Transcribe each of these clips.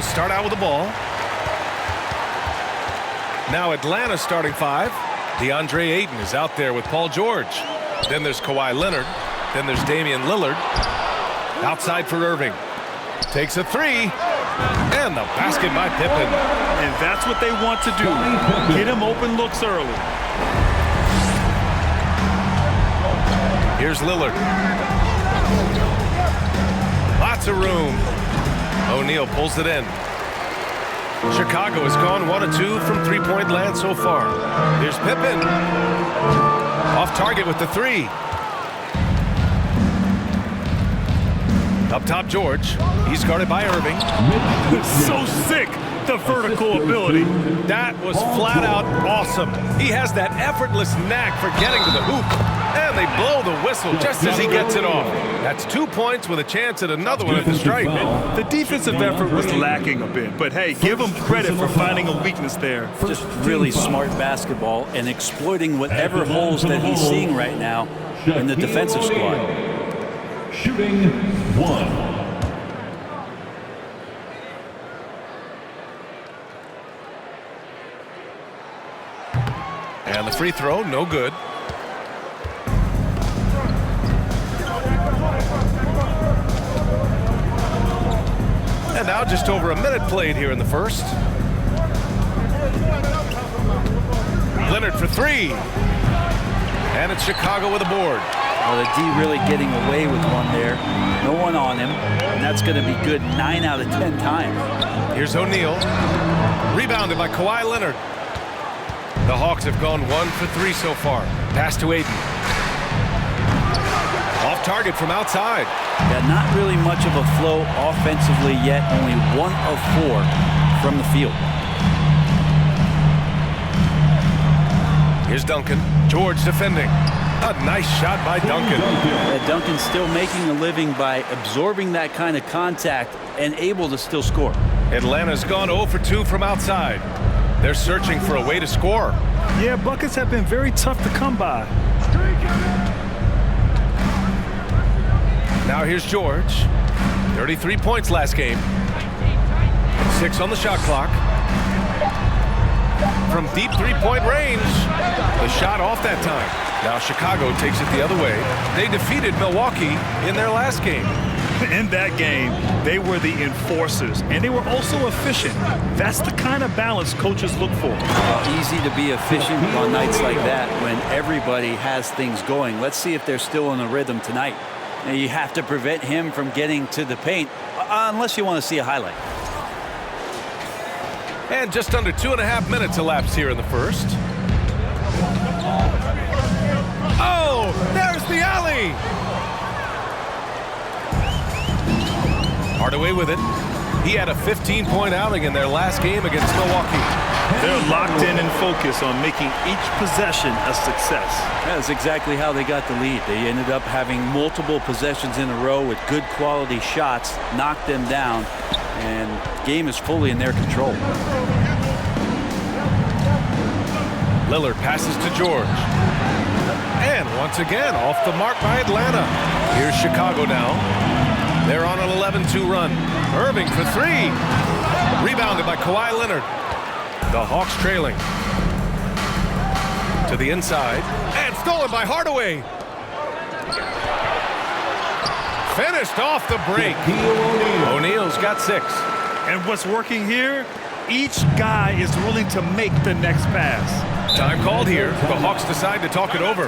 Bulls start out with the ball. Now Atlanta starting five. DeAndre Ayton is out there with Paul George. Then there's Kawhi Leonard. Then there's Damian Lillard. Outside for Irving. Takes a three. And the basket by Pippen. And that's what they want to do. Get him open looks early. Here's Lillard. Lots of room. O'Neal pulls it in. Chicago has gone 1 of 2 from three-point land so far. Here's Pippen. Off target with the three. Up top, George. He's guarded by Irving. So sick, the vertical ability. That was flat out awesome. He has that effortless knack for getting to the hoop. And they blow the whistle just as he gets it off. That's 2 points with a chance at another one at the stripe. The defensive effort was lacking a bit, but hey, give him credit for finding a weakness there. Just really smart basketball and exploiting whatever holes that he's seeing right now in the defensive squad. Shooting one. And the free throw, no good. And now just over a minute played here in the first. Leonard for three. And it's Chicago with a board. Well, the D really getting away with one there. No one on him. And that's going to be good 9 out of 10 times. Here's O'Neal. Rebounded by Kawhi Leonard. The Hawks have gone 1 for 3 so far. Pass to Ayton. Off target from outside. Yeah, not really much of a flow offensively yet. Only 1 of 4 from the field. Here's Duncan. George defending. A nice shot by Duncan. Yeah, Duncan's still making a living by absorbing that kind of contact and able to still score. Atlanta's gone 0 for 2 from outside. They're searching for a way to score. Yeah, buckets have been very tough to come by. Now here's George. 33 points last game. 6 on the shot clock. From deep three-point range. The shot off that time. Now Chicago takes it the other way. They defeated Milwaukee in their last game. In that game, they were the enforcers, and they were also efficient. That's the kind of balance coaches look for. Well, easy to be efficient on nights like that when everybody has things going. Let's see if they're still in a rhythm tonight. Now, you have to prevent him from getting to the paint, unless you want to see a highlight. And just under 2.5 minutes elapsed here in the first. Oh, there's the alley. Hardaway with it. He had a 15-point outing in their last game against Milwaukee. They're locked in and focused on making each possession a success. That's exactly how they got the lead. They ended up having multiple possessions in a row with good quality shots, knocked them down, and the game is fully in their control. Lillard passes to George. And once again, off the mark by Atlanta. Here's Chicago now. They're on an 11-2 run. Irving for three. Rebounded by Kawhi Leonard. The Hawks trailing. To the inside. And stolen by Hardaway. Finished off the break. O'Neal's got 6. And what's working here? Each guy is willing to make the next pass. Time called here. The Hawks decide to talk it over.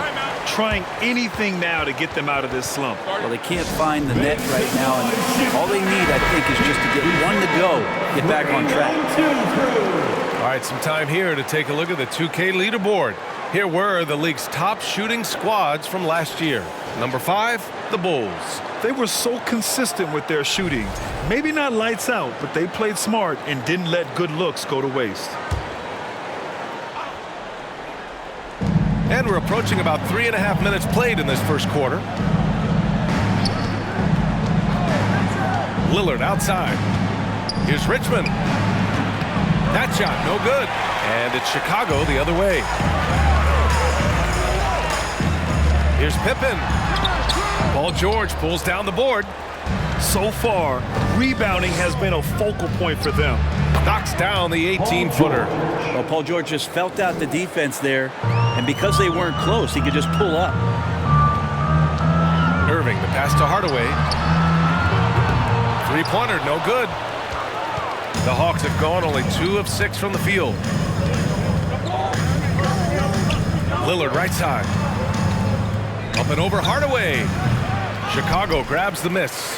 Trying anything now to get them out of this slump. Well, they can't find the net right now, and all they need, I think, is just to get one to go, get back on track. All right, some time here to take a look at the 2K leaderboard. Here were the league's top shooting squads from last year. Number 5, the Bulls. They were so consistent with their shooting. Maybe not lights out, but they played smart and didn't let good looks go to waste. And we're approaching about 3.5 minutes played in this first quarter. Lillard outside. Here's Richmond. That shot, no good. And it's Chicago the other way. Here's Pippen. Paul George pulls down the board. So far, rebounding has been a focal point for them. Knocks down the 18-footer. Well, Paul George just felt out the defense there, and because they weren't close, he could just pull up. Irving, the pass to Hardaway. Three-pointer, no good. The Hawks have gone only 2 of 6 from the field. Lillard right side. Up and over Hardaway. Chicago grabs the miss.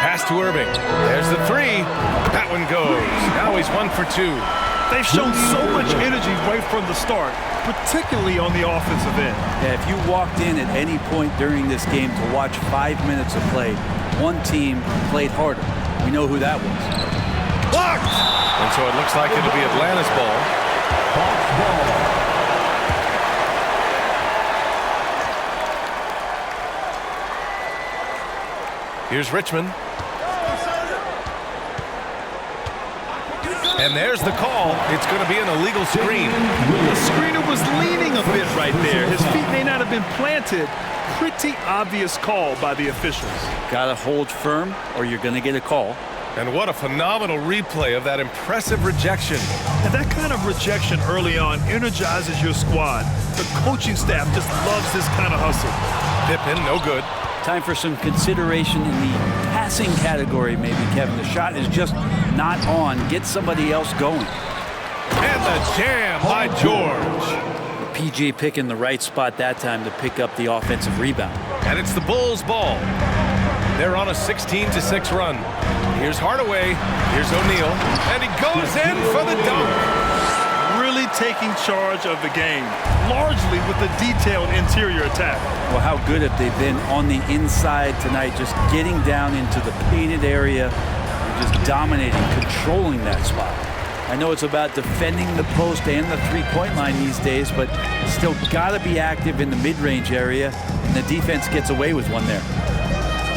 Pass to Irving. There's the three. That one goes. Now he's 1 for 2. They've shown so much energy right from the start, particularly on the offensive end. Yeah, if you walked in at any point during this game to watch 5 minutes of play, one team played harder. We know who that was. Blocked! And so it looks like it'll be Atlanta's ball. Here's Richmond. And there's the call. It's going to be an illegal screen. The screener was leaning a bit right there. His feet may not have been planted. Pretty obvious call by the officials. Got to hold firm or you're going to get a call. And what a phenomenal replay of that impressive rejection. And that kind of rejection early on energizes your squad. The coaching staff just loves this kind of hustle. Pippen, no good. Time for some consideration in the passing category, maybe, Kevin. The shot is just not on. Get somebody else going. And the jam by George. PG picking the right spot that time to pick up the offensive rebound. And it's the Bulls' ball. They're on a 16-6 run. Here's Hardaway. Here's O'Neal. And he goes in for the dunk. Really taking charge of the game, largely with the detailed interior attack. Well, how good have they been on the inside tonight, just getting down into the painted area and just dominating, controlling that spot. I know it's about defending the post and the three-point line these days, but still got to be active in the mid-range area, and the defense gets away with one there.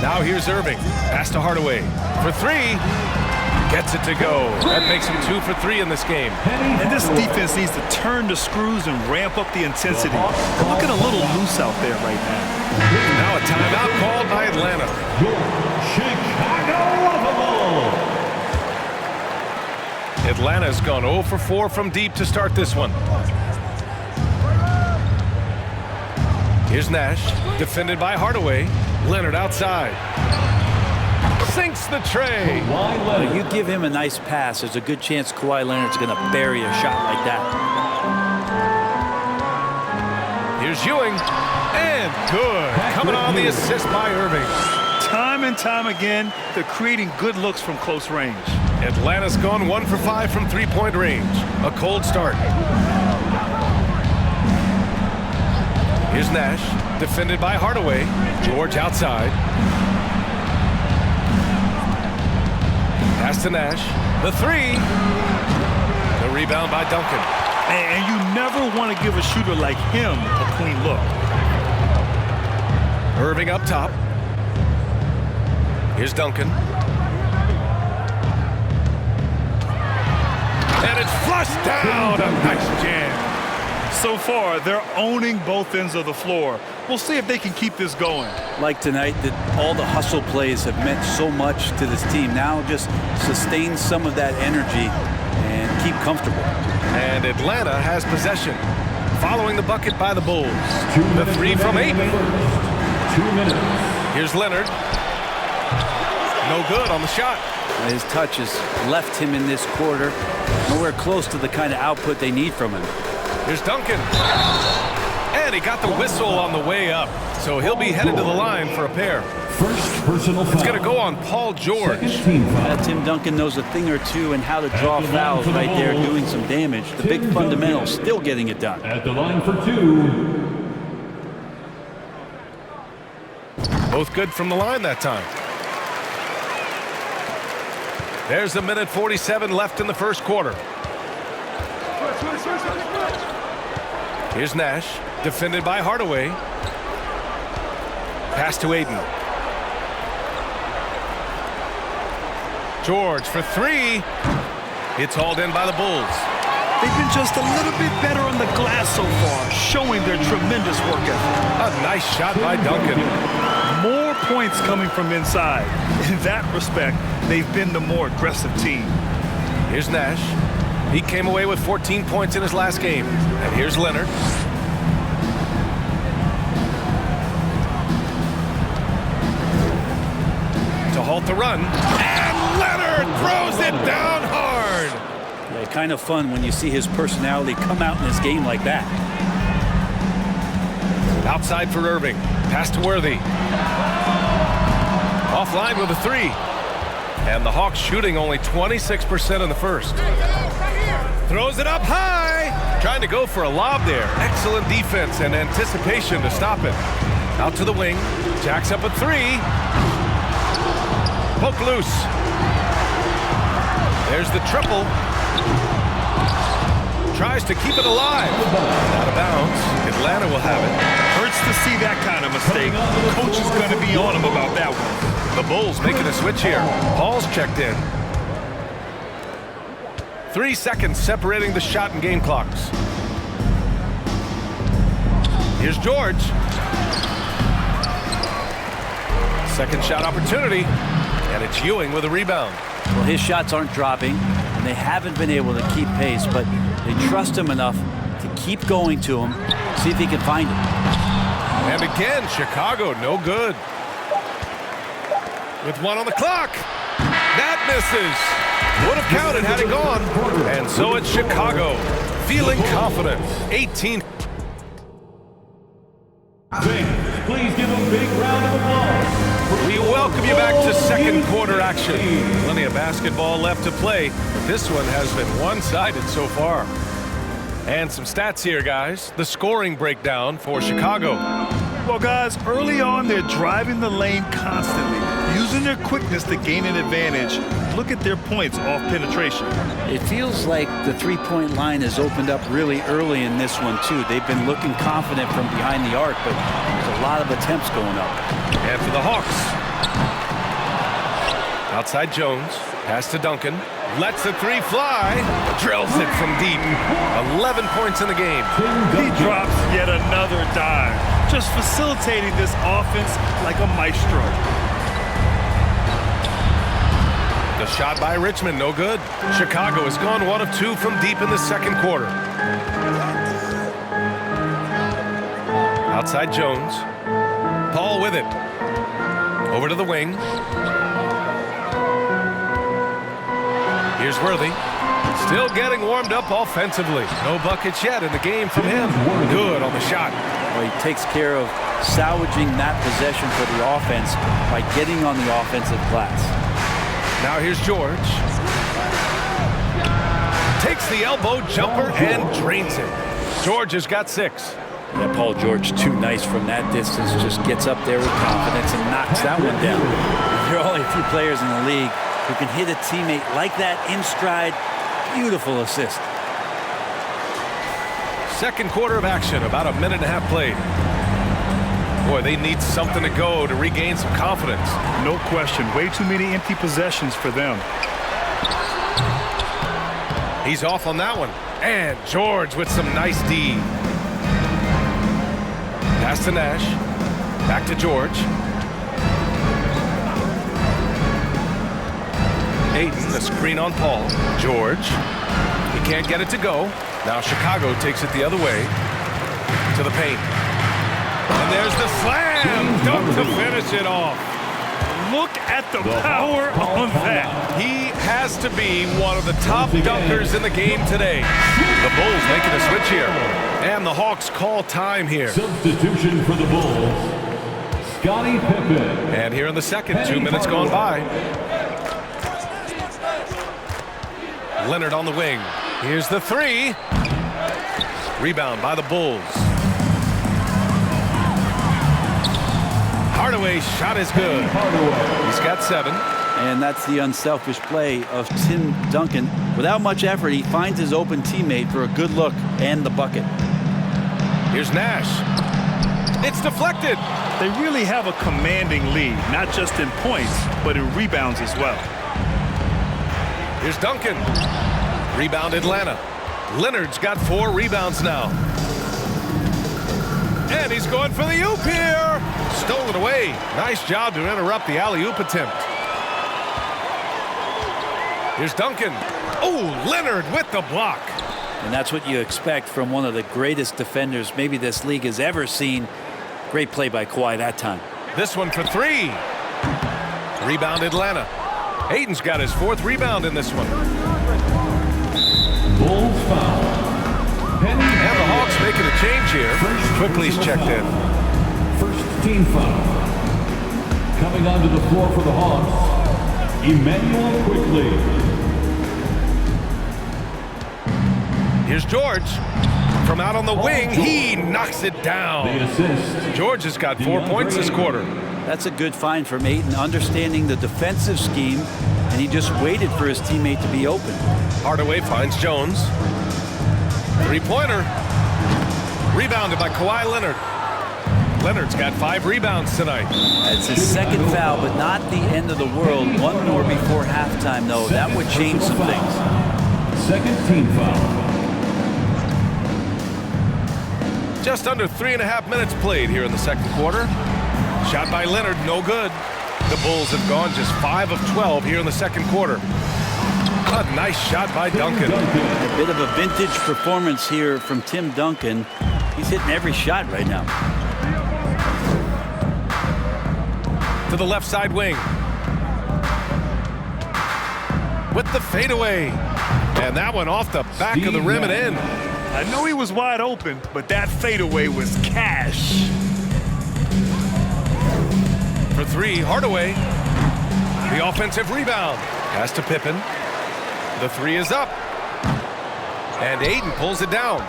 Now here's Irving. Pass to Hardaway. For three. Gets it to go. That makes him 2 for 3 in this game. And this defense needs to turn the screws and ramp up the intensity. They're looking a little loose out there right now. Now a timeout called by Atlanta. Atlanta's gone 0 for 4 from deep to start this one. Here's Nash, defended by Hardaway. Leonard outside. Sinks the tray. When you give him a nice pass, there's a good chance Kawhi Leonard's going to bury a shot like that. Here's Ewing. And good. Coming on the assist by Irving. Time and time again, they're creating good looks from close range. Atlanta's gone 1 for 5 from three-point range. A cold start. Here's Nash, defended by Hardaway. George outside. Pass to Nash. The three. The rebound by Duncan. And you never want to give a shooter like him a clean look. Irving up top. Here's Duncan. And it's flushed down. A nice jam. So far, they're owning both ends of the floor. We'll see if they can keep this going. Like tonight, that all the hustle plays have meant so much to this team. Now just sustain some of that energy and keep comfortable. And Atlanta has possession. Following the bucket by the Bulls. The three from 8. 2 minutes. Here's Leonard. No good on the shot. His touch has left him in this quarter. Nowhere close to the kind of output they need from him. Here's Duncan. And he got the whistle on the way up. So he'll be headed to the line for a pair. First personal foul. It's going to go on Paul George. Second team foul. Tim Duncan knows a thing or two and how to draw fouls right there, doing some damage. The big fundamentals, still getting it done. At the line for 2. Both good from the line that time. There's a minute 47 left in the first quarter. Here's Nash, defended by Hardaway. Pass to Aiden. George for 3. It's hauled in by the Bulls. They've been just a little bit better on the glass so far, showing their tremendous work ethic. A nice shot by Duncan. More points coming from inside. In that respect, they've been the more aggressive team. Here's Nash. He came away with 14 points in his last game. And here's Leonard. To halt the run. And Leonard throws it down hard. Yeah, kind of fun when you see his personality come out in this game like that. Outside for Irving. Pass to Worthy. Offline with a three. And the Hawks shooting only 26% in the first. Throws it up high. Trying to go for a lob there. Excellent defense and anticipation to stop it. Out to the wing. Jacks up a three. Poke loose. There's the triple. Tries to keep it alive. Out of bounds. Atlanta will have it. Hurts to see that kind of mistake. Coach is going to be on him about that one. The Bulls making a switch here. Paul's checked in. 3 seconds separating the shot and game clocks. Here's George. Second shot opportunity. And it's Ewing with a rebound. Well, his shots aren't dropping, and they haven't been able to keep pace, but they trust him enough to keep going to him, see if he can find it. And again, Chicago, no good. With 1 on the clock. That misses. Would have counted had it gone. And so it's Chicago, feeling confident. 18. Please give a big round of applause. We welcome you back to second quarter action. Plenty of basketball left to play, but this one has been one-sided so far. And some stats here, guys. The scoring breakdown for Chicago. Well, guys, early on, they're driving the lane constantly, using their quickness to gain an advantage. Look at their points off penetration. It feels like the three-point line has opened up really early in this one, too. They've been looking confident from behind the arc, but there's a lot of attempts going up. And for the Hawks. Outside Jones. Pass to Duncan. Lets the three fly. Drills it from deep. 11 points in the game. He drops yet another dime, just facilitating this offense like a maestro. The shot by Richmond, no good. Chicago has gone 1 of 2 from deep in the second quarter. Outside Jones. Paul with it. Over to the wing. Here's Worthy. Still getting warmed up offensively. No buckets yet in the game from him. Good on the shot. Well, he takes care of salvaging that possession for the offense by getting on the offensive glass. Now here's George. Takes the elbow jumper and drains it. George has got 6. Yeah, Paul George, too nice from that distance. Just gets up there with confidence and knocks that one down. There are only a few players in the league who can hit a teammate like that in stride. Beautiful assist. Second quarter of action, about a minute and a half played. Boy, they need something to go to regain some confidence. No question. Way too many empty possessions for them. He's off on that one. And George with some nice D. Pass to Nash. Back to George. Ayton, the screen on Paul. George. He can't get it to go. Now Chicago takes it the other way. To the paint. And there's the slam dunk to finish it off. Look at the power on that. He has to be one of the top dunkers in the game today. The Bulls making a switch here. And the Hawks call time here. Substitution for the Bulls. Scottie Pippen. And here in the second, 2 minutes gone by. Leonard on the wing. Here's the three. Rebound by the Bulls. Hardaway's shot is good. He's got 7. And that's the unselfish play of Tim Duncan. Without much effort, he finds his open teammate for a good look and the bucket. Here's Nash. It's deflected. They really have a commanding lead, not just in points, but in rebounds as well. Here's Duncan. Rebound Atlanta. Leonard's got 4 rebounds now. And he's going for the oop here. Stolen away. Nice job to interrupt the alley-oop attempt. Here's Duncan. Oh, Leonard with the block. And that's what you expect from one of the greatest defenders maybe this league has ever seen. Great play by Kawhi that time. This one for 3. Rebound Atlanta. Ayton's got his 4th rebound in this one. Bulls foul. Penny And the Hawks making a change here. Quickly's checked in. First team foul. Coming onto the floor for the Hawks, Emmanuel Quickly. Here's George. From out on the wing, he knocks it The down. assist. George has got 4 points this quarter. That's a good find from Ayton, understanding the defensive scheme, and he just waited for his teammate to be open. Hardaway finds Jones. 3-pointer. Rebounded by Kawhi Leonard. Leonard's got 5 rebounds tonight. It's his 2nd foul, but not the end of the world. 1 more before halftime, though. That would change some things. Second team foul. Just under 3.5 minutes played here in the second quarter. Shot by Leonard, no good. The Bulls have gone just 5 of 12 here in the second quarter. A nice shot by Duncan. A bit of a vintage performance here from Tim Duncan. He's hitting every shot right now. To the left side wing. With the fadeaway. And that one off the back of the rim and in. I know he was wide open, but that fadeaway was cash. For 3, Hardaway. The offensive rebound. Pass to Pippen. The 3 is up. And Ayton pulls it down.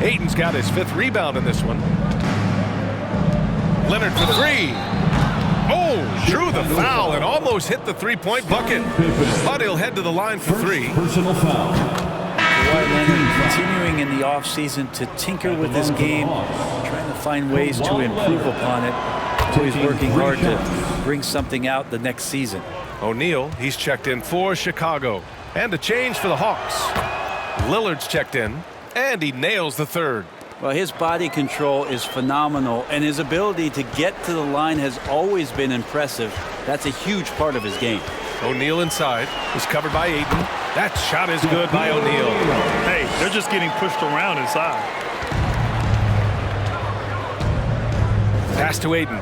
Ayton's got his 5th rebound in this one. Leonard for 3. Oh, drew the foul and almost hit the 3-point bucket. But he'll head to the line for 3. Personal foul. Kawhi Leonard continuing in the offseason to tinker with his game, trying to find ways to improve upon it. Always working hard to bring something out the next season. O'Neal, he's checked in for Chicago. And a change for the Hawks. Lillard's checked in, and he nails the 3rd. Well, his body control is phenomenal, and his ability to get to the line has always been impressive. That's a huge part of his game. O'Neal inside is covered by Ayton. That shot is good by O'Neal. Hey, they're just getting pushed around inside. Pass to Ayton.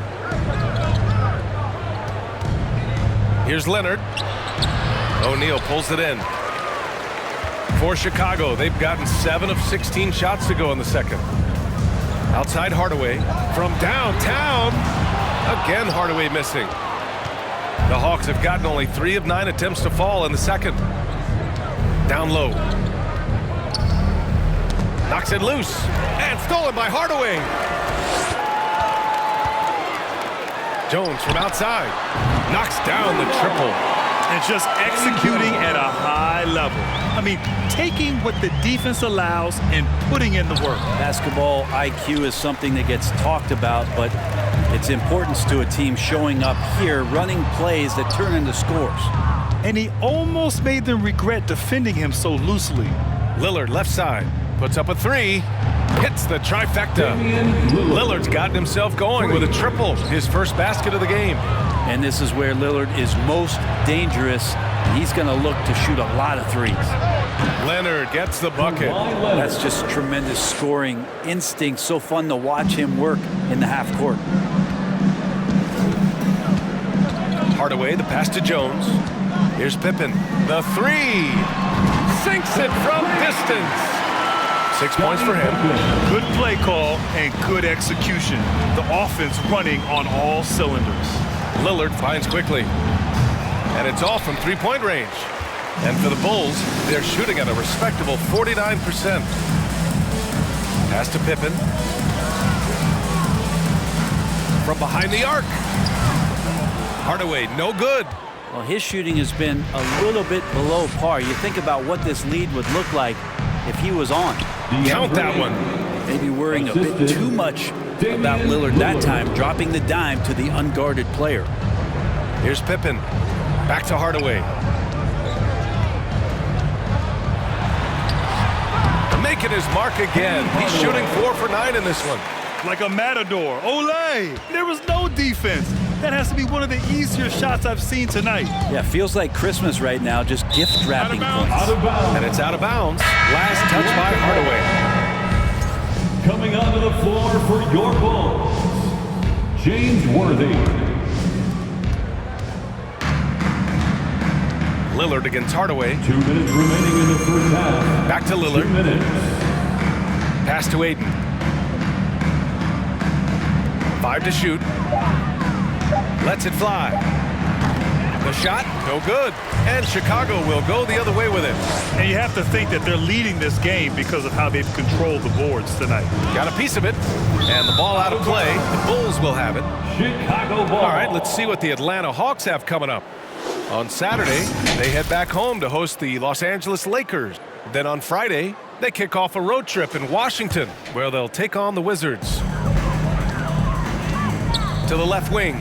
Here's Leonard. O'Neal pulls it in. For Chicago, they've gotten 7 of 16 shots to go in the second. Outside Hardaway from downtown. Again, Hardaway missing. The Hawks have gotten only 3 of 9 attempts to fall in the second. Down low. Knocks it loose. And stolen by Hardaway. Jones from outside. Knocks down the triple. And just executing at a high level. I mean, taking what the defense allows and putting in the work. Basketball IQ is something that gets talked about, but its importance to a team showing up here, running plays that turn into scores. And he almost made them regret defending him so loosely. Lillard left side. Puts up a 3. Hits the trifecta. Lillard's gotten himself going with a triple. His first basket of the game. And this is where Lillard is most dangerous. He's going to look to shoot a lot of threes. Leonard gets the bucket. That's just tremendous scoring instinct. So fun to watch him work in the half court. Hardaway, the pass to Jones. Here's Pippen. The 3. Sinks it from distance. 6 points for him. Good play call and good execution. The offense running on all cylinders. Lillard finds quickly. And it's all from 3-point range. And for the Bulls, they're shooting at a respectable 49%. Pass to Pippen. From behind the arc. Hardaway, no good. Well, his shooting has been a little bit below par. You think about what this lead would look like if he was on. Count that one. Maybe worrying a bit too much about Lillard that time, dropping the dime to the unguarded player. Here's Pippen. Back to Hardaway. making his mark again. He's shooting 4 for 9 in this one. Like a matador. Olé! There was no defense. That has to be one of the easier shots I've seen tonight. Yeah, feels like Christmas right now, just gift wrapping points. Out of bounds. And it's out of bounds. Last touch by Hardaway. Coming onto the floor for your Bulls, James Worthy. Lillard against Hardaway. 2 minutes remaining in the first half. Back to Lillard. 2 minutes. Pass to Aiden. 5 to shoot. Lets it fly. The shot, no good. And Chicago will go the other way with it. And you have to think that they're leading this game because of how they've controlled the boards tonight. Got a piece of it. And the ball out of play. The Bulls will have it. Chicago ball. All right, let's see what the Atlanta Hawks have coming up. On Saturday, they head back home to host the Los Angeles Lakers. Then on Friday, they kick off a road trip in Washington, where they'll take on the Wizards. To the left wing.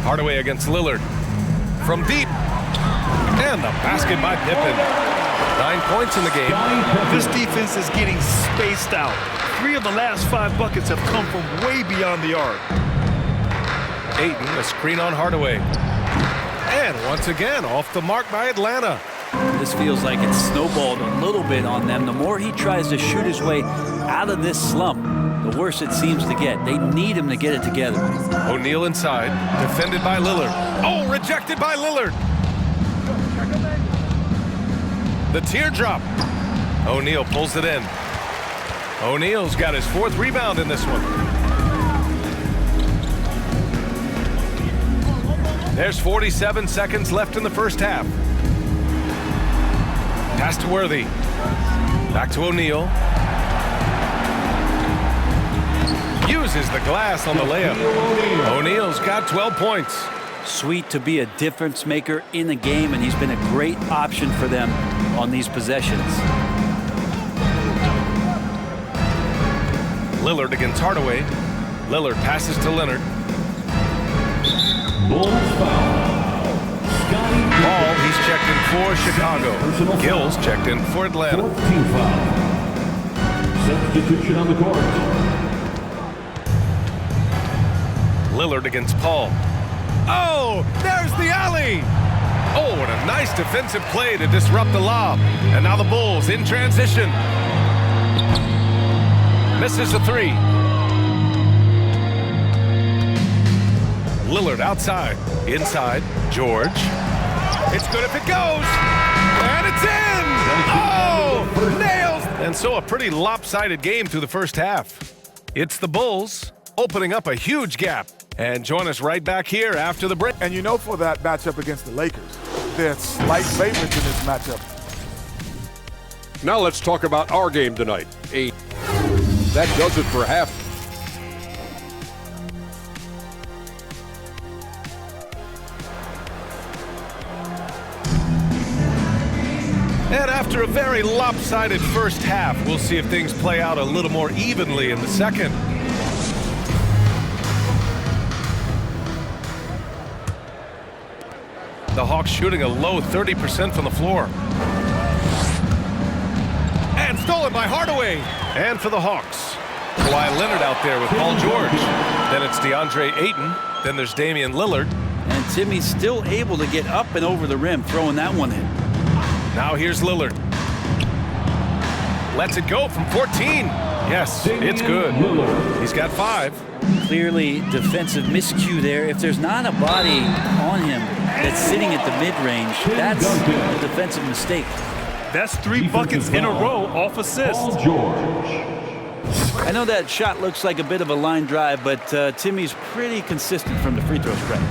Hardaway against Lillard. From deep. And the basket by Pippen. 9 points in the game. This defense is getting spaced out. 3 of the last 5 buckets have come from way beyond the arc. Ayton, a screen on Hardaway. And once again, off the mark by Atlanta. This feels like it's snowballed a little bit on them. The more he tries to shoot his way out of this slump, the worse it seems to get. They need him to get it together. O'Neal inside, defended by Lillard. Oh, rejected by Lillard. The teardrop. O'Neal pulls it in. O'Neal's got his 4th rebound in this one. There's 47 seconds left in the first half. Pass to Worthy. Back to O'Neal. Uses the glass on the layup. O'Neal's got 12 points. Sweet to be a difference maker in the game, and he's been a great option for them on these possessions. Lillard against Hardaway. Lillard passes to Leonard. Bulls foul. Ball, he's checked in for Chicago. Gills checked in for Atlanta. 14 foul. Substitution on the court. Lillard against Paul. Oh, there's the alley. Oh, what a nice defensive play to disrupt the lob. And now the Bulls in transition. Misses the 3. Lillard outside. Inside. George. It's good if it goes. And it's in. Oh, nails. And so a pretty lopsided game through the first half. It's the Bulls opening up a huge gap. And join us right back here after the break. And you know, for that matchup against the Lakers, they're slight favorites in this matchup. Now let's talk about our game tonight. That does it for half. And after a very lopsided first half, we'll see if things play out a little more evenly in the second. The Hawks shooting a low 30% from the floor. And stolen by Hardaway. And for the Hawks, Kawhi Leonard out there with Paul George. Then it's DeAndre Ayton. Then there's Damian Lillard. And Timmy's still able to get up and over the rim, throwing that one in. Now here's Lillard. Lets it go from 14. Yes, it's good. He's got 5. Clearly defensive miscue there. If there's not a body on him that's sitting at the mid-range, that's a defensive mistake. That's 3 buckets in a row off assists. Paul George. I know that shot looks like a bit of a line drive, but Timmy's pretty consistent from the free throw spread.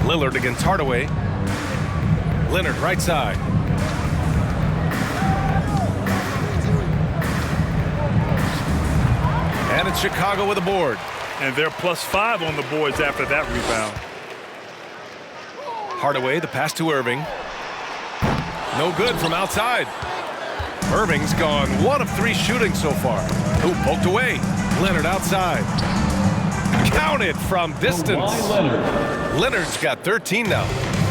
Lillard against Hardaway. Leonard right side. And it's Chicago with a board. And they're +5 on the boards after that rebound. Hardaway, the pass to Irving. No good from outside. Irving's gone 1 of 3 shooting so far. Ooh, poked away. Leonard outside. Counted from distance. Leonard. Leonard's got 13 now.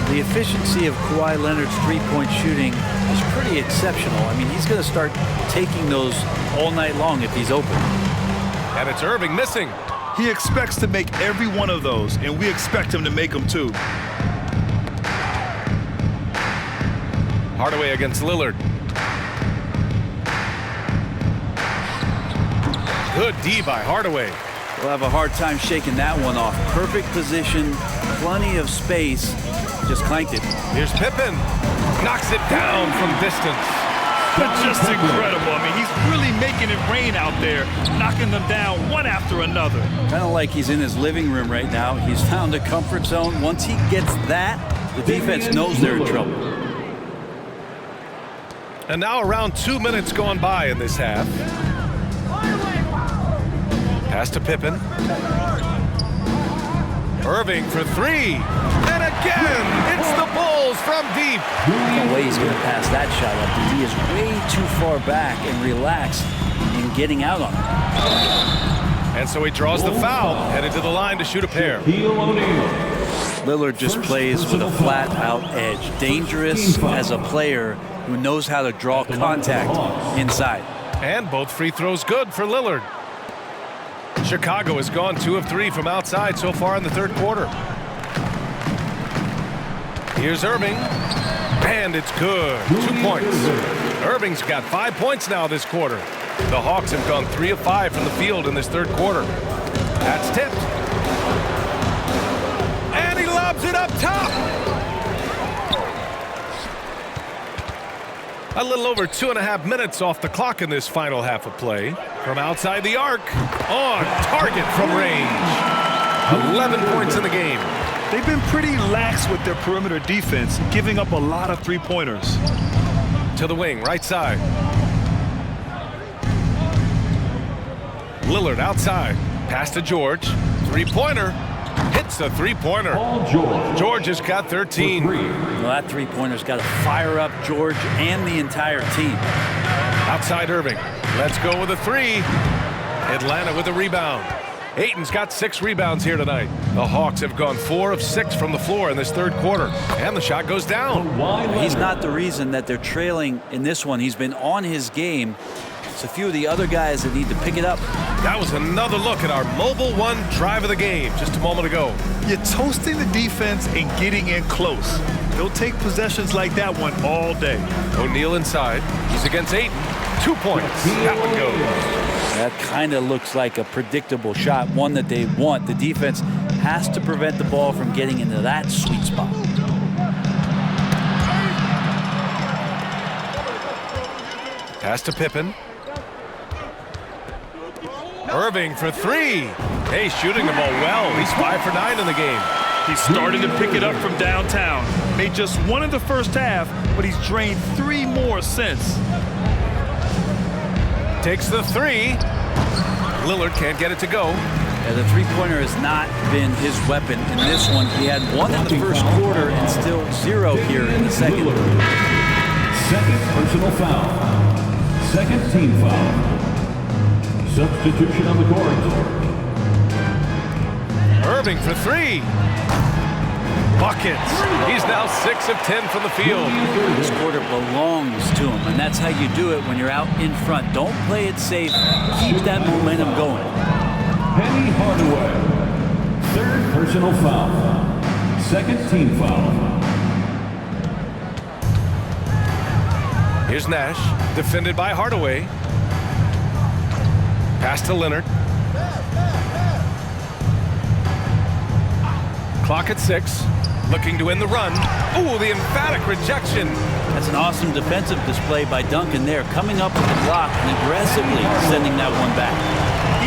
The efficiency of Kawhi Leonard's three-point shooting is pretty exceptional. I mean, he's going to start taking those all night long if he's open. And it's Irving missing. He expects to make every one of those, and we expect him to make them too. Hardaway against Lillard. Good D by Hardaway. We'll have a hard time shaking that one off. Perfect position, plenty of space. Just clanked it. Here's Pippen. Knocks it down from distance. But just incredible. I mean, he's really making it rain out there, knocking them down one after another. Kind of like he's in his living room right now. He's found a comfort zone. Once he gets that, the defense knows they're in trouble. And now around 2 minutes gone by in this half. Pass to Pippen. Irving for three. And again, it's the Bulls from deep. No way he's going to pass that shot up. He is way too far back and relaxed in getting out on it. And so he draws the foul, headed to the line to shoot a pair. Lillard just plays with a flat-out edge. Dangerous as a player who knows how to draw contact inside. And both free throws good for Lillard. Chicago has gone 2 of 3 from outside so far in the third quarter. Here's Irving. And it's good. 2 points. Irving's got 5 points now this quarter. The Hawks have gone 3 of 5 from the field in this third quarter. That's tipped. And he lobs it up top. A little over 2.5 minutes off the clock in this final half of play. From outside the arc, on target from range. 11 points in the game. They've been pretty lax with their perimeter defense, giving up a lot of three-pointers. To the wing, right side. Lillard outside. Pass to George. Three-pointer. Hits a three-pointer. George has got 13. Well, that three-pointer's got to fire up George and the entire team. Outside Irving. Let's go with a three. Atlanta with a rebound. Ayton's got 6 rebounds here tonight. The Hawks have gone 4 of 6 from the floor in this third quarter. And the shot goes down. He's not the reason that they're trailing in this one. He's been on his game. It's a few of the other guys that need to pick it up. That was another look at our Mobile One drive of the game just a moment ago. You're toasting the defense and getting in close. They'll take possessions like that one all day. O'Neal inside. He's against Ayton. 2 points. That one goes. That kind of looks like a predictable shot, one that they want. The defense has to prevent the ball from getting into that sweet spot. Pass to Pippen. Irving for three. Hey, shooting the ball well. He's 5 for 9 in the game. He's starting to pick it up from downtown. Made just 1 in the first half, but he's drained 3 more since. Takes the three. Lillard can't get it to go. Yeah, the three-pointer has not been his weapon in this one. He had 1 in the first quarter and still 0 here in the second. Second personal foul. Second team foul. Substitution on the court. Irving for three. Buckets. He's now 6 of 10 from the field. This quarter belongs to him, and that's how you do it when you're out in front. Don't play it safe. Keep that momentum going. Penny Hardaway. Third personal foul. Second team foul. Here's Nash, defended by Hardaway. Pass to Leonard. Clock at 6. Looking to end the run. Ooh, the emphatic rejection. That's an awesome defensive display by Duncan there, coming up with the block and aggressively sending that one back.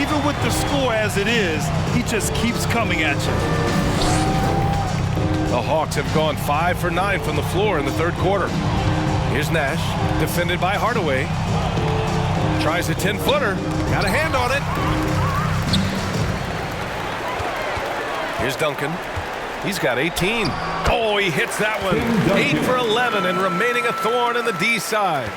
Even with the score as it is, he just keeps coming at you. The Hawks have gone 5 for 9 from the floor in the third quarter. Here's Nash, defended by Hardaway. Tries a 10-footer. Got a hand on it. Here's Duncan. He's got 18. Oh, he hits that one. 8 for 11 and remaining a thorn in the D side.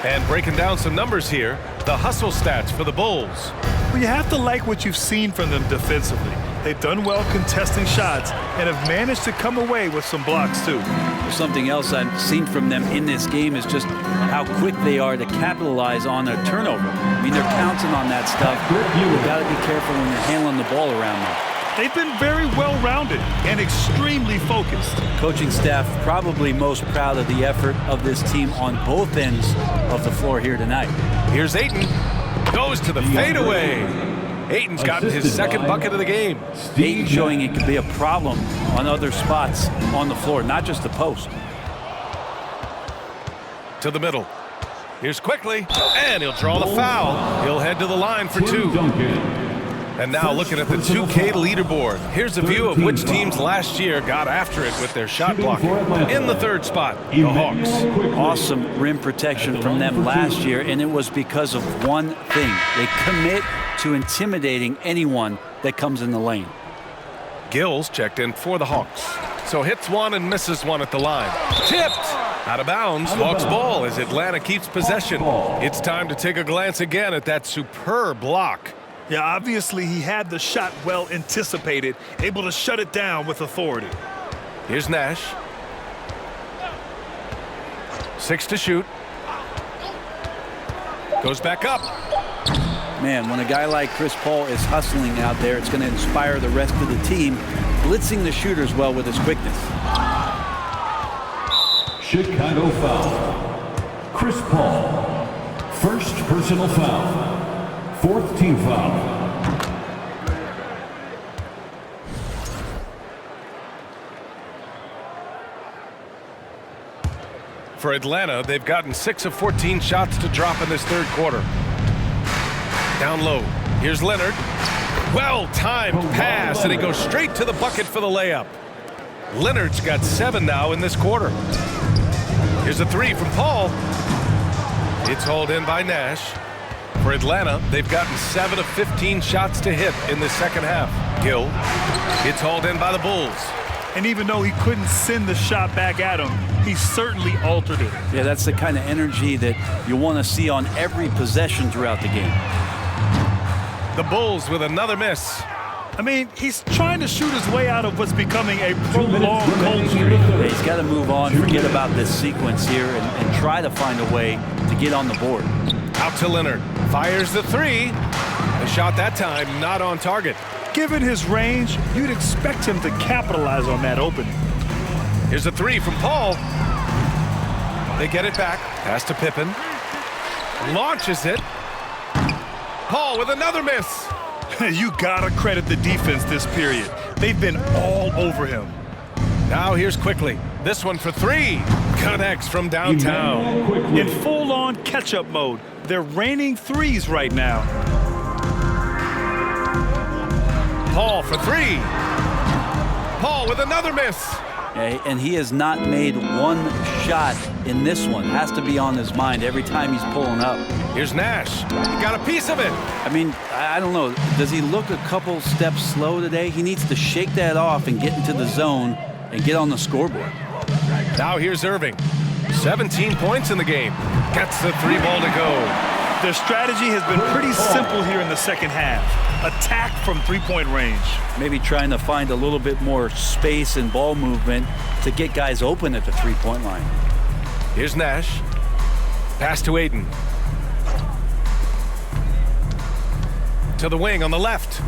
And breaking down some numbers here, the hustle stats for the Bulls. Well, you have to like what you've seen from them defensively. They've done well contesting shots and have managed to come away with some blocks, too. Something else I've seen from them in this game is just how quick they are to capitalize on a turnover. I mean, they're counting on that stuff. You've got to be careful when you're handling the ball around them. They've been very well-rounded and extremely focused. Coaching staff probably most proud of the effort of this team on both ends of the floor here tonight. Here's Ayton. Goes to the fadeaway. Ayton's gotten his second bucket of the game. Ayton showing it could be a problem on other spots on the floor, not just the post. To the middle. Here's quickly, and he'll draw the foul. He'll head to the line for two. And now looking at the 2K leaderboard, here's a view of which teams last year got after it with their shot blocking. In the third spot, the Hawks. Awesome rim protection from them last year, and it was because of one thing. They commit to intimidating anyone that comes in the lane. Gills checked in for the Hawks. So hits one and misses one at the line. Tipped! Out of bounds, Hawks ball as Atlanta keeps possession. It's time to take a glance again at that superb block. Yeah, obviously he had the shot well anticipated, able to shut it down with authority. Here's Nash. 6 to shoot. Goes back up. Man, when a guy like Chris Paul is hustling out there, it's going to inspire the rest of the team, blitzing the shooters well with his quickness. Chicago foul. Chris Paul. First personal foul. Fourth team foul. For Atlanta, they've gotten 6 of 14 shots to drop in this third quarter. Down low. Here's Leonard. Well-timed pass, and he goes straight to the bucket for the layup. Leonard's got 7 now in this quarter. Here's a 3 from Paul. It's hauled in by Nash. For Atlanta, they've gotten 7 of 15 shots to hit in the second half. Gill. It's hauled in by the Bulls. And even though he couldn't send the shot back at him, he certainly altered it. Yeah, that's the kind of energy that you want to see on every possession throughout the game. The Bulls with another miss. I mean, he's trying to shoot his way out of what's becoming a prolonged cold streak. Yeah, he's got to move on, forget about this sequence here, and try to find a way to get on the board. Out to Leonard. Fires the 3. The shot that time not on target. Given his range, you'd expect him to capitalize on that opening. Here's a 3 from Paul. They get it back. Pass to Pippen. Launches it. Paul with another miss. You gotta credit the defense this period. They've been all over him. Now here's quickly. This one for 3. Connects from downtown. In full-on catch-up mode. They're raining threes right now. Paul for 3. Paul with another miss. And he has not made one shot in this one. Has to be on his mind every time he's pulling up. Here's Nash. He got a piece of it. I mean, I don't know. Does he look a couple steps slow today? He needs to shake that off and get into the zone and get on the scoreboard. Now here's Irving. 17 points in the game. Gets the 3 ball to go. Their strategy has been pretty simple here in the second half. Attack from three-point range. Maybe trying to find a little bit more space and ball movement to get guys open at the three-point line. Here's Nash. Pass to Ayton. To the wing on the left.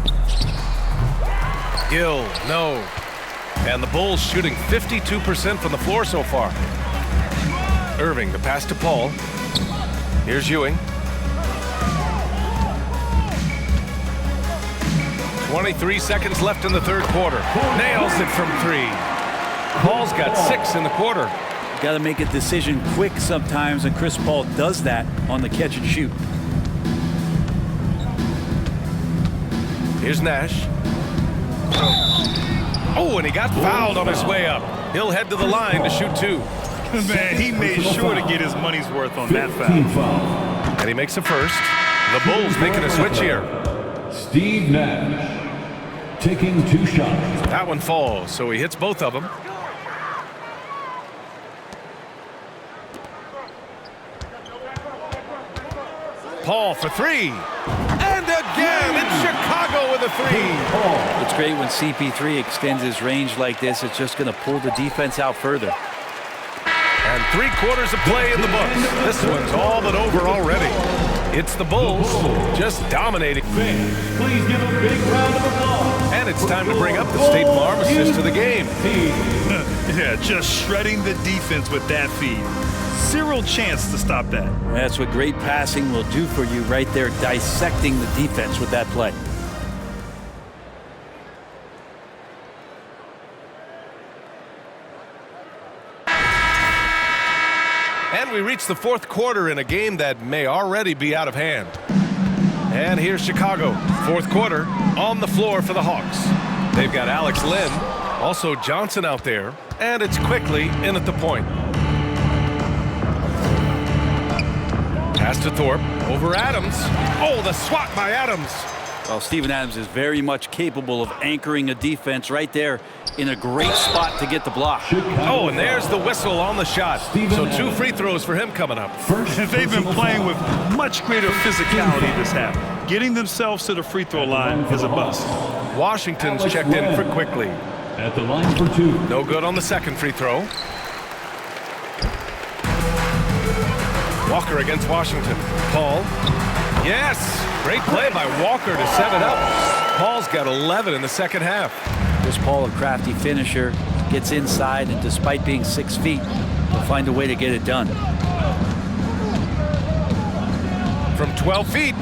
Gill, no. And the Bulls shooting 52% from the floor so far. Irving, the pass to Paul. Here's Ewing. 23 seconds left in the third quarter. Nails it from 3. Paul's got 6 in the quarter. Got to make a decision quick sometimes, and Chris Paul does that on the catch and shoot. Here's Nash. Oh, and he got fouled on his way up. He'll head to the line to shoot 2. Man, he made sure to get his money's worth on that foul. And he makes a first. The Bulls making a switch here. Steve Nash taking 2 shots. That one falls, so he hits both of them. Paul for 3. And again, it's Chicago Chicago with a three. It's great when CP3 extends his range like this. It's just going to pull the defense out further. And 3/4 of play in the books. This one's all but over already. It's the Bulls just dominating. Please give a big round of applause. And it's time to bring up the State Farm assist to the game. Yeah, just shredding the defense with that feed. Zero chance to stop that. That's what great passing will do for you right there, dissecting the defense with that play. And we reach the 4th quarter in a game that may already be out of hand. And here's Chicago, 4th quarter, on the floor for the Hawks. They've got Alex Lynn, also Johnson out there, and it's quickly in at the point. Pass to Thorpe, over Adams. Oh, the swat by Adams. Well, Steven Adams is very much capable of anchoring a defense right there in a great spot to get the block. Oh, and there's the whistle on the shot. So 2 free throws for him coming up. And they've been playing with much greater physicality this half. Getting themselves to the free throw line is a must. Washington's checked in for quickly. At the line for 2. No good on the 2nd free throw. Walker against Washington. Paul. Yes! Great play by Walker to set it up. Paul's got 11 in the 2nd half. Chris Paul, a crafty finisher, gets inside, and despite being 6 feet, will find a way to get it done. From 12 feet,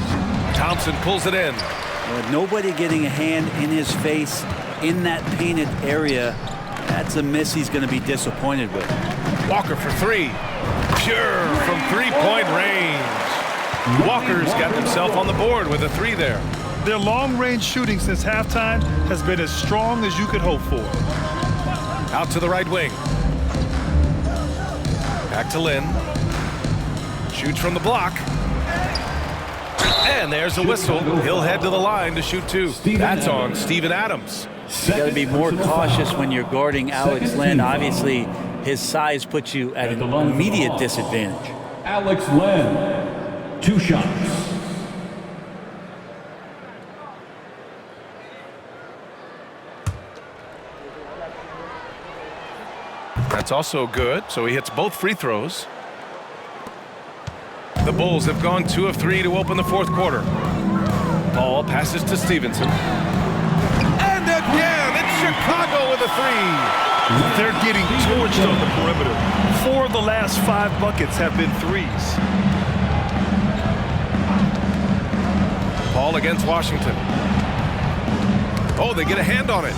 Thompson pulls it in. With nobody getting a hand in his face in that painted area, that's a miss he's going to be disappointed with. Walker for 3. Pure from 3-point range. Walker's got himself on the board with a 3 there. Their long-range shooting since halftime has been as strong as you could hope for. Out to the right wing. Back to Lynn. Shoots from the block. And there's a whistle. He'll head to the line to shoot 2. That's on Steven Adams. You got to be more cautious when you're guarding Alex Lynn. Obviously, his size puts you at an immediate disadvantage. Alex Lynn, 2 shots. That's also good, so he hits both free throws. The Bulls have gone 2 of 3 to open the 4th quarter. Paul passes to Stevenson. And again, it's Chicago with a 3. They're getting torched on the perimeter. 4 of the last 5 buckets have been 3s. Paul against Washington. Oh, they get a hand on it.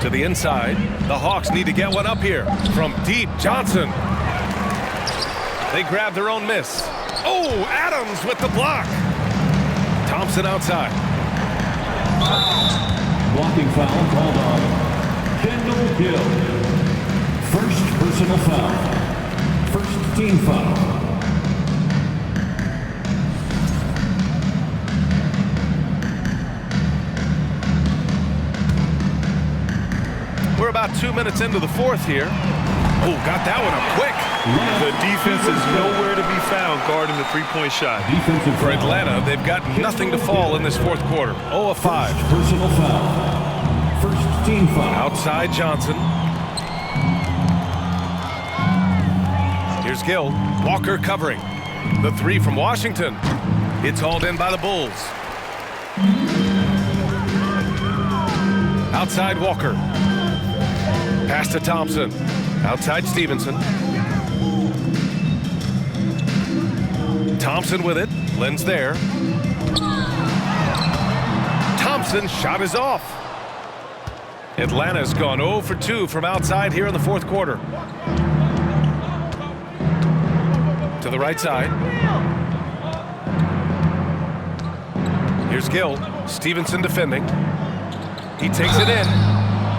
To the inside. The Hawks need to get one up here. From deep, Johnson. They grab their own miss. Oh, Adams with the block. Thompson outside. Blocking foul called on Kendall Gill. First personal foul. First team foul. We're about 2 minutes into the 4th here. Oh, got that one up quick. The defense is nowhere to be found guarding the 3-point shot. For Atlanta, they've got nothing to fall in this 4th quarter. 0 of 5. Personal foul. First team foul. Outside Johnson. Here's Gill. Walker covering. The 3 from Washington. It's hauled in by the Bulls. Outside Walker. Pass to Thompson. Outside Stevenson. Thompson with it. Lynn's there. Thompson's shot is off. Atlanta's gone 0 for 2 from outside here in the 4th quarter. To the right side. Here's Gill. Stevenson defending. He takes it in.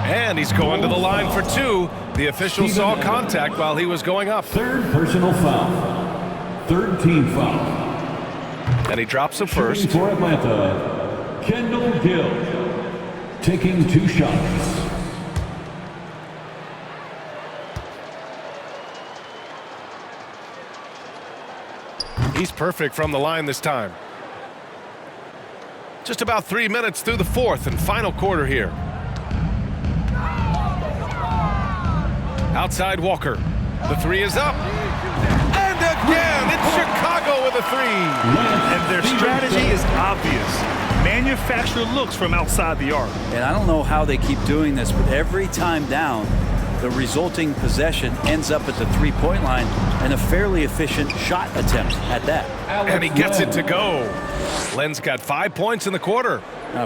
And he's going to the line for 2. The official saw contact while he was going up. 3rd personal foul. 3rd team foul. And he drops him first. For Atlanta, Kendall Gill, taking 2 shots. He's perfect from the line this time. Just about 3 minutes through the fourth and final quarter here. Outside Walker. The three is up. And again, it's Chicago with a three. And their strategy is obvious. Manufacture looks from outside the arc. And I don't know how they keep doing this, but every time down, the resulting possession ends up at the three-point line and a fairly efficient shot attempt at that. And he gets it to go. Len's got 5 points in the quarter.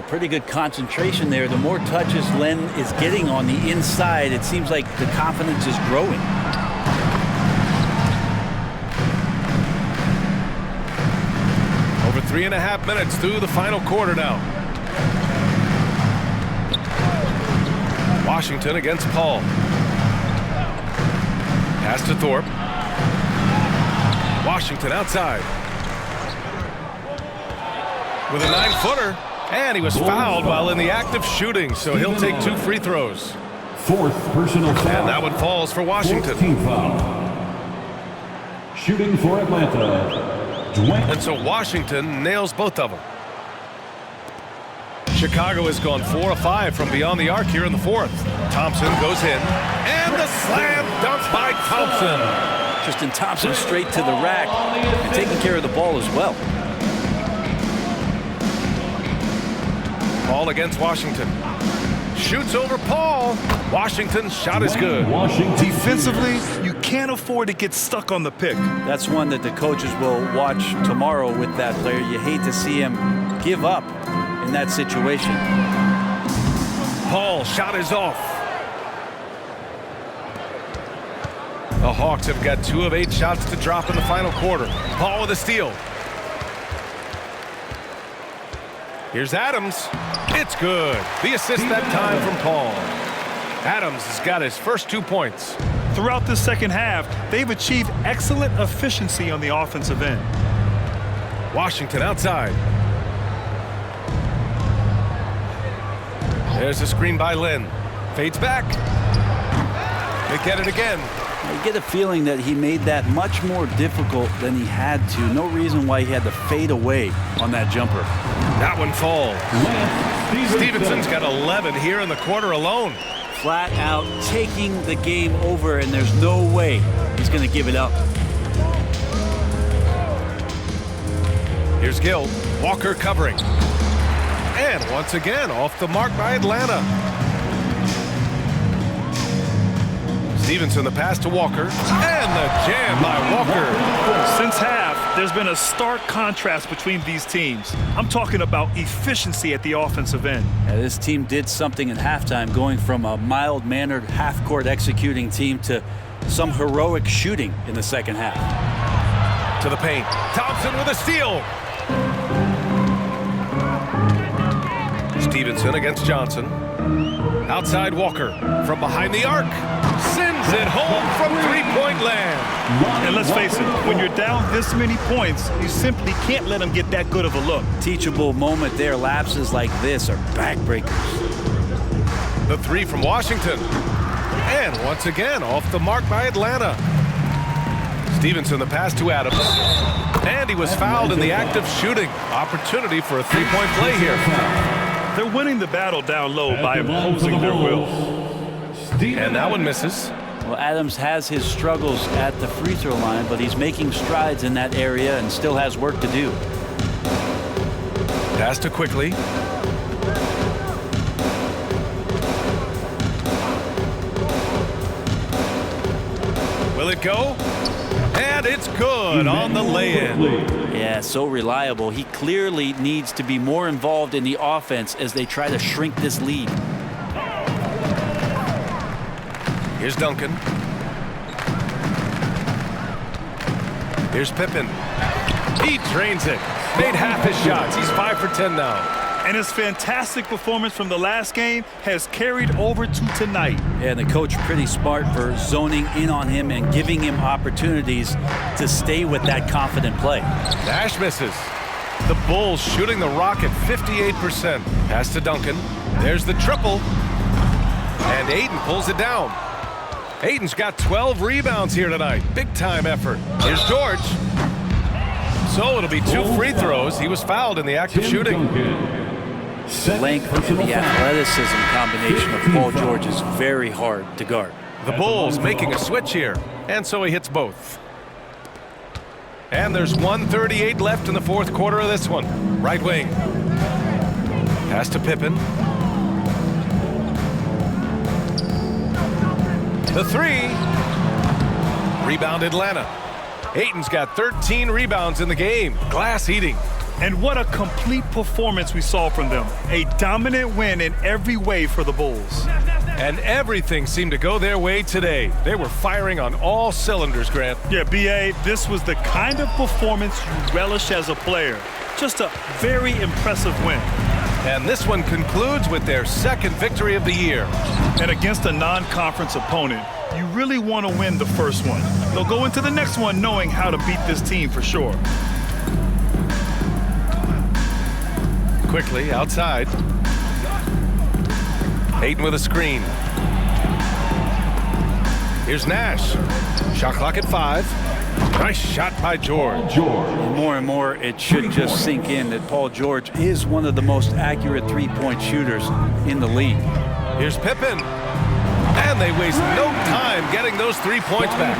Pretty good concentration there. The more touches Len is getting on the inside, it seems like the confidence is growing. Over 3.5 minutes through the final quarter now. Washington against Paul. Pass to Thorpe. Washington outside. With a 9-footer. And he was fouled while in the act of shooting, so he'll take 2 free throws. Fourth personal foul. And that one falls for Washington. Team foul. Shooting for Atlanta, Dwayne. And so Washington nails both of them. Chicago has gone 4 of 5 from beyond the arc here in the fourth. Thompson goes in. And the slam dunk by Thompson. Tristan Thompson straight to the rack and taking care of the ball as well. Paul against Washington. Shoots over Paul. Washington's shot is good. Defensively, you can't afford to get stuck on the pick. That's one that the coaches will watch tomorrow with that player. You hate to see him give up in that situation. Paul, shot is off. The Hawks have got 2 of 8 shots to drop in the final quarter. Paul with a steal. Here's Adams. It's good. The assist that time from Paul. Adams has got his first 2 points. Throughout the second half, they've achieved excellent efficiency on the offensive end. Washington outside. There's a screen by Lynn. Fades back. They get it again. You get a feeling that he made that much more difficult than he had to. No reason why he had to fade away on that jumper. That one falls. Stevenson's got 11 here in the quarter alone. Flat out taking the game over, and there's no way he's going to give it up. Here's Gill. Walker covering. And once again, off the mark by Atlanta. Stevenson the pass to Walker. And the jam by Walker. Since half, there's been a stark contrast between these teams. I'm talking about efficiency at the offensive end. Yeah, this team did something at halftime, going from a mild-mannered half-court executing team to some heroic shooting in the second half. To the paint. Thompson with a steal. Stevenson against Johnson. Outside Walker from behind the arc. Sends it home from three-point land. And let's face it, when you're down this many points, you simply can't let them get that good of a look. Teachable moment there. Lapses like this are backbreakers. The three from Washington. And once again, off the mark by Atlanta. Stevenson the pass to Adams. And he was fouled in the act of shooting. Opportunity for a three-point play here. They're winning the battle down low by imposing their will. And that one misses. Well, Adams has his struggles at the free throw line, but he's making strides in that area and still has work to do. Pass to Quickly. Will it go? And it's good on the lay-in. Yeah, so reliable. He clearly needs to be more involved in the offense as they try to shrink this lead. Here's Duncan. Here's Pippen. He drains it. Made half his shots. He's 5 for 10 now. And his fantastic performance from the last game has carried over to tonight. Yeah, and the coach pretty smart for zoning in on him and giving him opportunities to stay with that confident play. Nash misses. The Bulls shooting the rock at 58%. Pass to Duncan. There's the triple. And Ayton pulls it down. Ayton's got 12 rebounds here tonight. Big time effort. Here's George. So it'll be 2 free throws. He was fouled in the act of shooting. The length and the athleticism combination of Paul George is very hard to guard. The Bulls making a switch here, and so he hits both. And there's 1:38 left in the fourth quarter of this one. Right wing. Pass to Pippen. The 3. Rebound Atlanta. Ayton's got 13 rebounds in the game. Glass eating. And what a complete performance we saw from them. A dominant win in every way for the Bulls. And everything seemed to go their way today. They were firing on all cylinders, Grant. Yeah, B.A., this was the kind of performance you relish as a player. Just a very impressive win. And this one concludes with their second victory of the year. And against a non-conference opponent, you really want to win the first one. They'll go into the next one knowing how to beat this team for sure. Quickly outside. Ayton with a screen. Here's Nash. Shot clock at 5. Nice shot by George. More and more, it should just sink in that Paul George is one of the most accurate three-point shooters in the league. Here's Pippen. And they waste no time getting those 3 points back.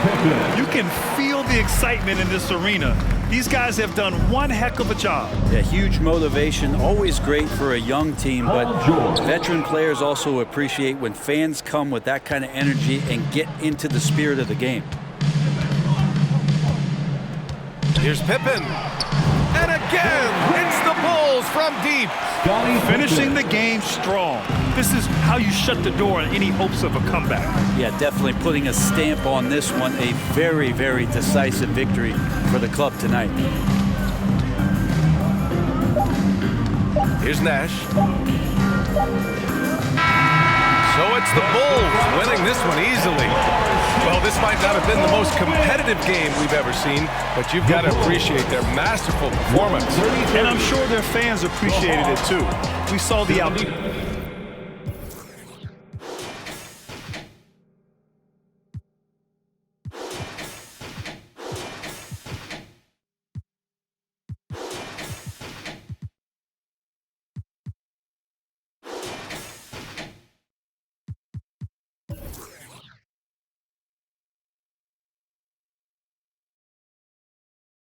You can feel the excitement in this arena. These guys have done one heck of a job. Yeah, huge motivation, always great for a young team, but veteran players also appreciate when fans come with that kind of energy and get into the spirit of the game. Here's Pippen. And again, it's the Bulls from deep. Finishing the game strong. This is how you shut the door on any hopes of a comeback. Yeah, definitely putting a stamp on this one. A very, very decisive victory for the club tonight. Here's Nash. So it's the Bulls winning this one easily. Well, this might not have been the most competitive game we've ever seen, but you've got to appreciate their masterful performance. And I'm sure their fans appreciated it too. We saw the